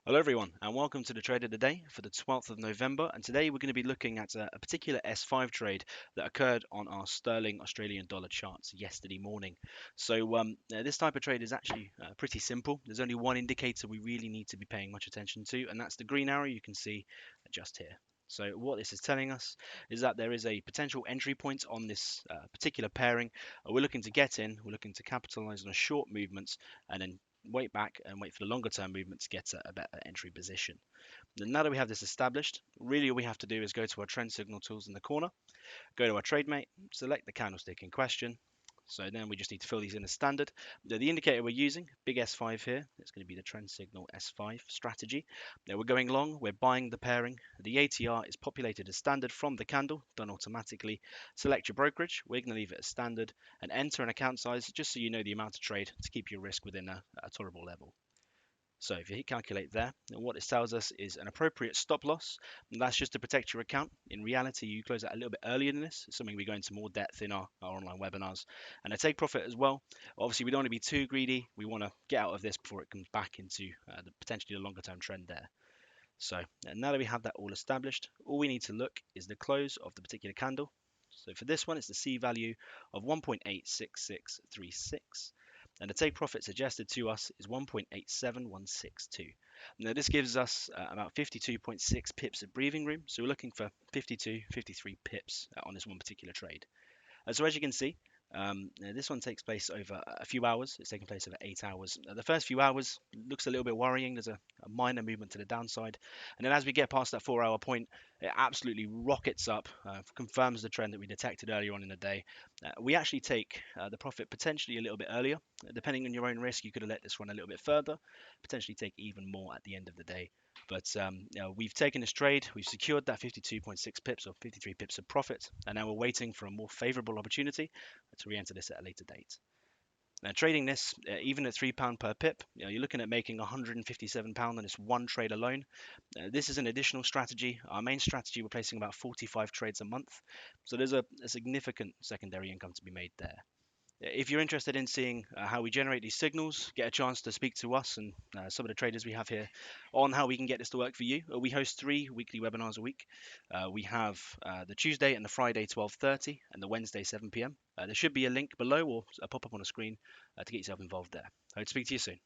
Hello everyone and welcome to the trade of the day for the 12th of November, and today we're going to be looking at a particular S5 trade that occurred on our sterling Australian dollar charts yesterday morning. This type of trade is actually pretty simple. There's only one indicator we really need to be paying much attention to, and that's the green arrow you can see just here. So what this is telling us is that there is a potential entry point on this particular pairing. We're looking to get in, we're looking to capitalize on a short movement and then wait back and wait for the longer term movement to get a better entry position. Then now that we have this established, really all we have to do is go to our trend signal tools in the corner, go to our trade mate, select the candlestick in question. So then we just need to fill these in as standard. The indicator we're using, big S5 here, it's going to be the trend signal S5 strategy. Now we're going long, we're buying the pairing. The ATR is populated as standard from the candle, done automatically. Select your brokerage, we're going to leave it as standard, and enter an account size just so you know the amount of trade to keep your risk within a tolerable level. So if you hit calculate there, then what it tells us is an appropriate stop loss. And that's just to protect your account. In reality, you close out a little bit earlier than this. It's something we go into more depth in our online webinars. And a take profit as well. Obviously, we don't want to be too greedy. We want to get out of this before it comes back into potentially the longer term trend there. So now that we have that all established, all we need to look is the close of the particular candle. So for this one, it's the C value of 1.86636. And the take profit suggested to us is 1.87162. Now this gives us about 52.6 pips of breathing room. So we're looking for 52, 53 pips on this one particular trade. So as you can see, this one takes place over a few hours. It's taking place over 8 hours. The first few hours looks a little bit worrying. There's a minor movement to the downside. And then as we get past that 4 hour point, it absolutely rockets up, confirms the trend that we detected earlier on in the day. We actually take the profit potentially a little bit earlier. Depending on your own risk, you could have let this run a little bit further, potentially take even more at the end of the day. But we've taken this trade, we've secured that 52.6 pips or 53 pips of profit, and now we're waiting for a more favorable opportunity to re-enter this at a later date. Now, trading this, even at £3 per pip, you're looking at making £157 on this one trade alone. This is an additional strategy. Our main strategy, we're placing about 45 trades a month. So there's a significant secondary income to be made there. If you're interested in seeing how we generate these signals, get a chance to speak to us and some of the traders we have here on how we can get this to work for you. We host 3 weekly webinars a week. We have the Tuesday and the Friday 12:30 and the Wednesday 7 p.m. There should be a link below or a pop up on the screen to get yourself involved there. I hope to speak to you soon.